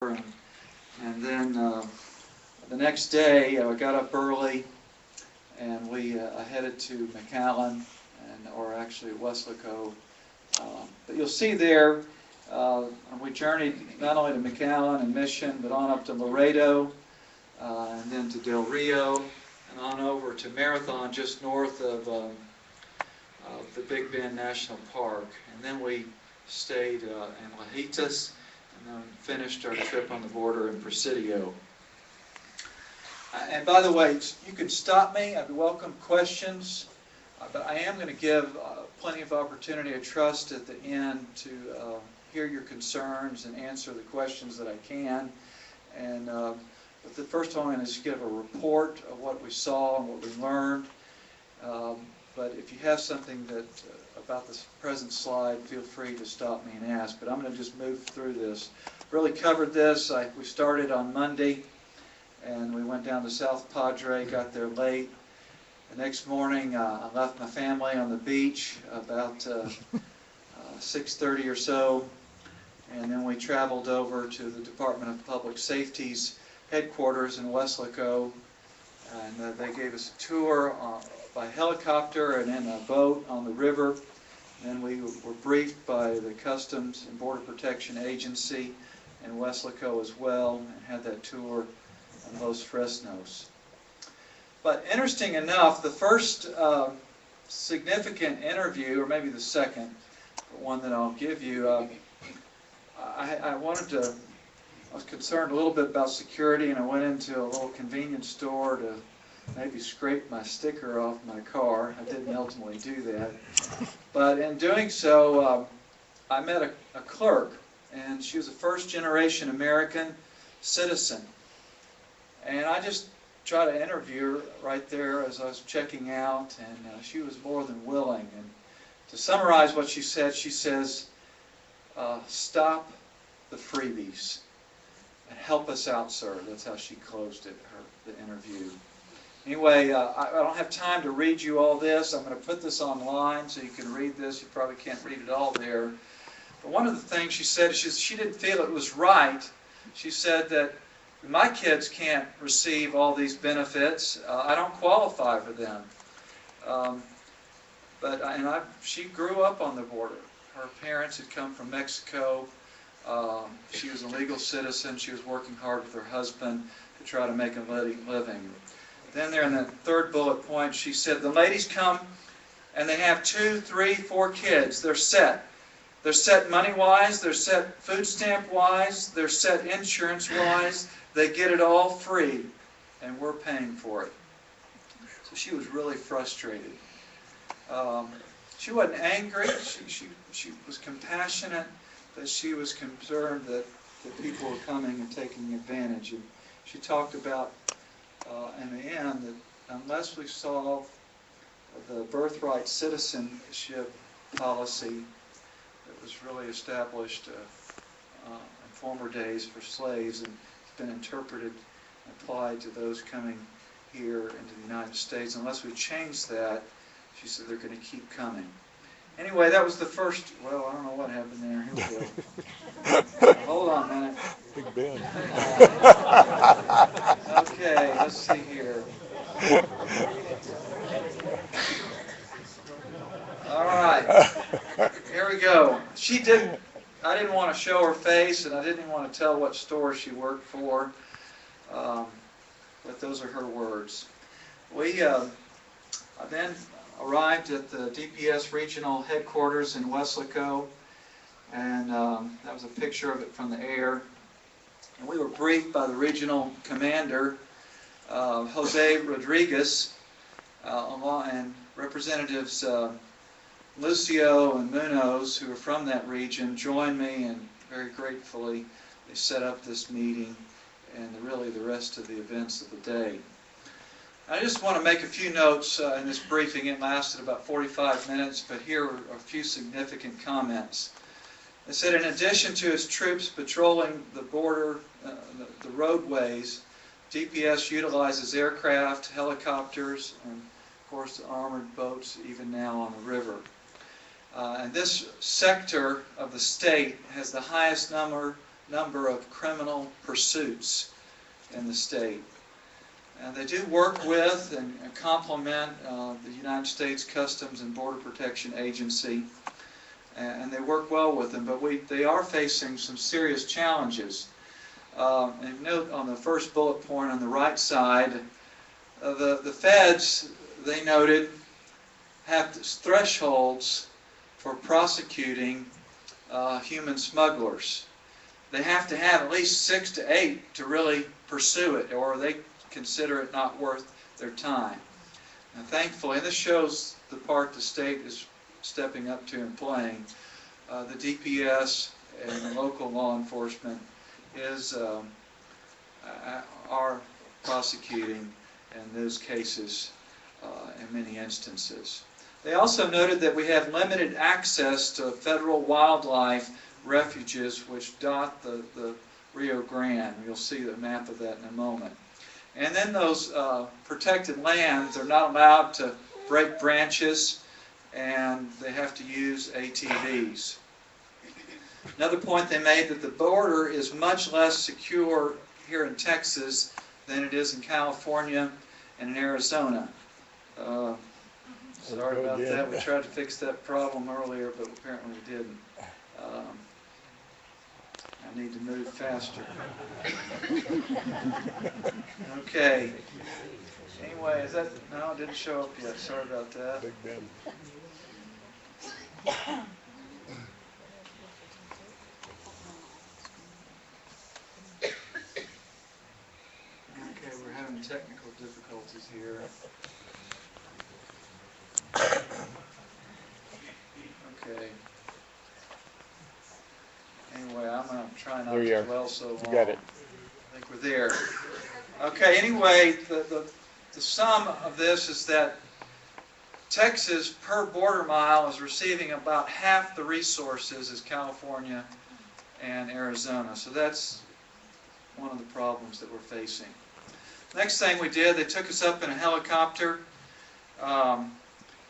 And then the next day I got up early and I headed to McAllen, or actually Weslaco. But you'll see there, we journeyed not only to McAllen and Mission, but on up to Laredo, and then to Del Rio, and on over to Marathon, just north of the Big Bend National Park. And then we stayed in Lajitas, and then finished our trip on the border in Presidio. And by the way, you can stop me. I'd welcome questions, but I am going to give plenty of opportunity, I trust, at the end to hear your concerns and answer the questions that I can. And but the first one is to give a report of what we saw and what we learned. But if you have something about this present slide, feel free to stop me and ask. But I'm going to just move through this. Really covered this. We started on Monday, and we went down to South Padre, got there late. The next morning, I left my family on the beach about 6:30 or so, and then we traveled over to the Department of Public Safety's headquarters in Weslaco, and they gave us a tour by helicopter and in a boat on the river. And then we were briefed by the Customs and Border Protection Agency in Weslaco as well, and had that tour on Los Fresnos. But interesting enough, the first significant interview, or maybe the second, one that I'll give you, I was concerned a little bit about security, and I went into a little convenience store to maybe scrape my sticker off my car. I didn't ultimately do that. But in doing so, I met a clerk, and she was a first-generation American citizen. And I just tried to interview her right there as I was checking out, and she was more than willing. And to summarize what she said, she says, "Stop the freebies and help us out, sir." That's how she closed it, the interview. Anyway, I don't have time to read you all this. I'm going to put this online so you can read this. You probably can't read it all there. But one of the things she said, she didn't feel it was right. She said that my kids can't receive all these benefits. I don't qualify for them. She grew up on the border. Her parents had come from Mexico. She was a legal citizen. She was working hard with her husband to try to make a living. Then there in the third bullet point, she said, the ladies come and they have 2, 3, 4 kids. They're set. They're set money-wise. They're set food stamp-wise. They're set insurance-wise. They get it all free, and we're paying for it. So she was really frustrated. She wasn't angry. She was compassionate, but she was concerned that people were coming and taking advantage. And she talked about, in the end, that unless we solve the birthright citizenship policy that was really established in former days for slaves, and it's been interpreted and applied to those coming here into the United States, unless we change that, she said they're going to keep coming. Anyway, that was the first. Well, I don't know what happened there. Here we go. Hold on a minute. Big Ben. Okay, let's see here. All right. Here we go. I didn't want to show her face, and I didn't want to tell what store she worked for, but those are her words. I then arrived at the DPS regional headquarters in Weslaco, and that was a picture of it from the air. And we were briefed by the regional commander, Jose Rodriguez, and representatives Lucio and Munoz, who are from that region, joined me, and very gratefully they set up this meeting and really the rest of the events of the day. I just want to make a few notes in this briefing. It lasted about 45 minutes, but here are a few significant comments. It said, in addition to its troops patrolling the border, the roadways, DPS utilizes aircraft, helicopters, and of course armored boats even now on the river. And this sector of the state has the highest number number of criminal pursuits in the state. And they do work with and complement the United States Customs and Border Protection Agency, and they work well with them, but they are facing some serious challenges. And note on the first bullet point on the right side, the feds, they noted, have thresholds for prosecuting human smugglers. They have to have at least 6 to 8 to really pursue it, or they consider it not worth their time. And thankfully, and this shows the part the state is stepping up to and playing, the DPS and the local law enforcement are prosecuting in those cases in many instances. They also noted that we have limited access to federal wildlife refuges which dot the Rio Grande. You'll see the map of that in a moment. And then those protected lands are not allowed to break branches, and they have to use ATVs. Another point they made, that the border is much less secure here in Texas than it is in California and in Arizona. Sorry about that. We tried to fix that problem earlier, but apparently we didn't. I need to move faster. Okay. Anyway, is that... No, it didn't show up yet. Sorry about that. Big Ben. Okay, we're having technical difficulties here. Okay. Anyway, I'm going to try not to dwell so long. You got it. I think we're there. Okay, anyway, the sum of this is that Texas, per border mile, is receiving about half the resources as California and Arizona. So that's one of the problems that we're facing. Next thing we did, they took us up in a helicopter.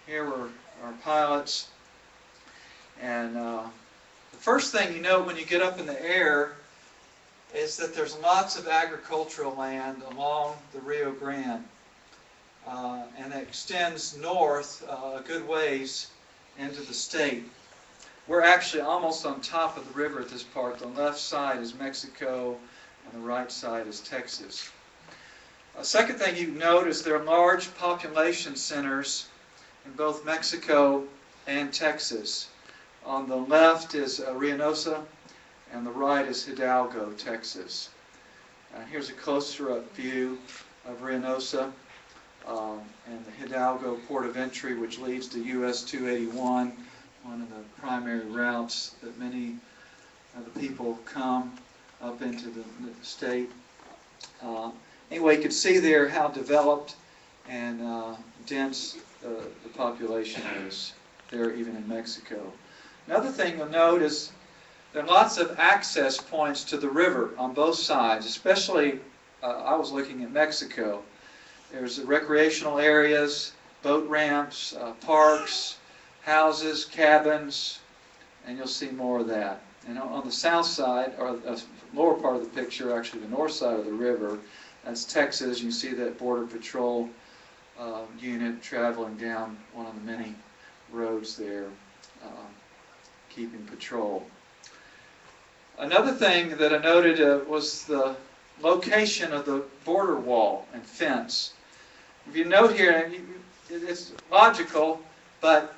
Here were our pilots. And the first thing you know when you get up in the air is that there's lots of agricultural land along the Rio Grande. And it extends north a good ways into the state. We're actually almost on top of the river at this part. The left side is Mexico, and the right side is Texas. A second thing you note is there are large population centers in both Mexico and Texas. On the left is Reynosa, and the right is Hidalgo, Texas. Here's a closer-up view of Reynosa and the Hidalgo port of entry, which leads to US 281, one of the primary routes that many of the people come up into the state. Anyway, you can see there how developed and dense the population is there, even in Mexico. Another thing you'll note is there are lots of access points to the river on both sides, especially I was looking at Mexico. There's recreational areas, boat ramps, parks, houses, cabins, and you'll see more of that. And on the south side, or the lower part of the picture, actually the north side of the river, that's Texas. You see that Border Patrol unit traveling down one of the many roads there, keeping patrol. Another thing that I noted was the location of the border wall and fence. If you note here, it's logical, but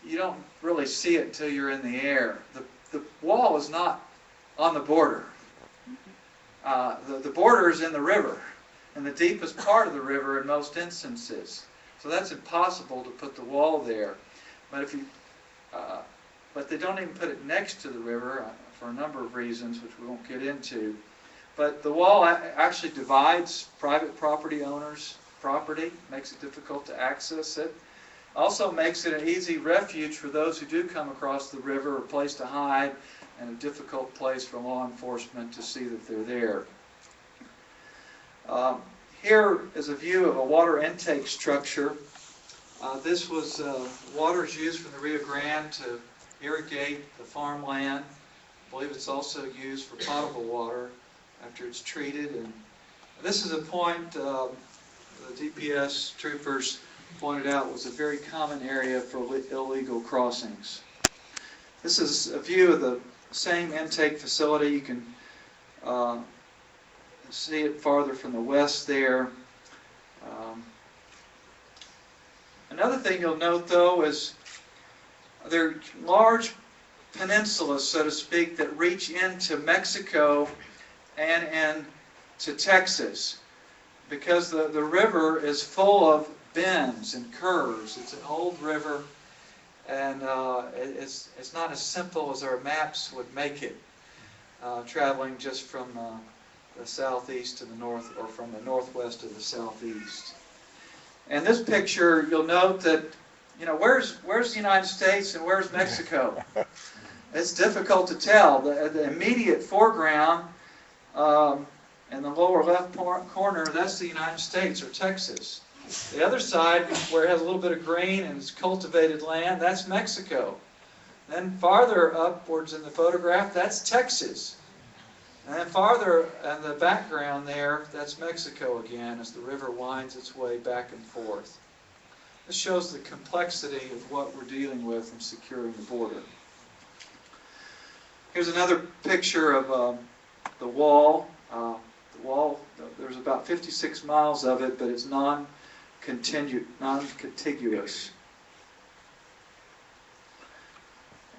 you don't really see it until you're in the air. The wall is not on the border. The border is in the river, in the deepest part of the river in most instances. So that's impossible to put the wall there. But if you, but they don't even put it next to the river for a number of reasons, which we won't get into. But the wall actually divides private property owners' property, makes it difficult to access it. Also makes it an easy refuge for those who do come across the river, a place to hide, and a difficult place for law enforcement to see that they're there. Here is a view of a water intake structure. This was water used from the Rio Grande to irrigate the farmland believe it's also used for potable water after it's treated. And this is a point the DPS troopers pointed out was a very common area for illegal crossings. This is a view of the same intake facility. You can see it farther from the west there. Another thing you'll note, though, is there are large peninsulas, so to speak, that reach into Mexico and into Texas, because the river is full of bends and curves. It's an old river, and it's not as simple as our maps would make it, traveling just from the southeast to the north, or from the northwest to the southeast. And this picture, you'll note that, you know, where's the United States and where's Mexico? It's difficult to tell. The immediate foreground in the lower left corner, that's the United States or Texas. The other side, where it has a little bit of green and it's cultivated land, that's Mexico. Then farther upwards in the photograph, that's Texas. And then farther in the background there, that's Mexico again, as the river winds its way back and forth. This shows the complexity of what we're dealing with in securing the border. Here's another picture of the wall. The wall, there's about 56 miles of it, but it's non-contiguous.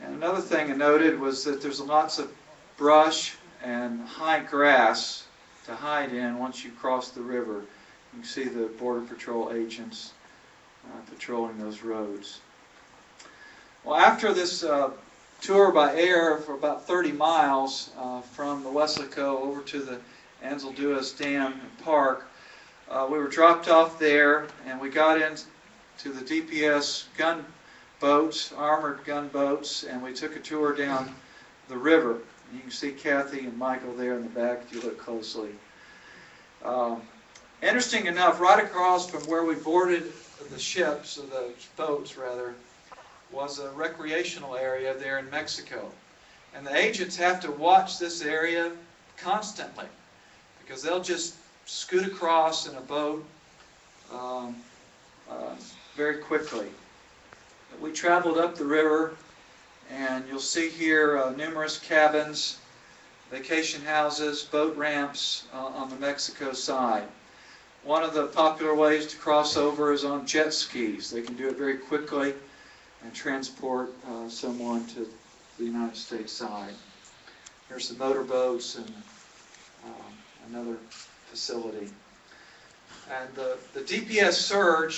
And another thing I noted was that there's lots of brush and high grass to hide in once you cross the river. You can see the Border Patrol agents patrolling those roads. Well, after this tour by air for about 30 miles from the Weslaco over to the Anzalduas Dam and Park, we were dropped off there, and we got into the DPS gunboats, armored gunboats, and we took a tour down the river. You can see Kathy and Michael there in the back if you look closely. Interesting enough, right across from where we boarded the ships, or the boats rather, was a recreational area there in Mexico. And the agents have to watch this area constantly, because they'll just scoot across in a boat very quickly. We traveled up the river, and you'll see here numerous cabins, vacation houses, boat ramps on the Mexico side. One of the popular ways to cross over is on jet skis. They can do it very quickly and transport someone to the United States side. Here's some motorboats and another facility. And the DPS surge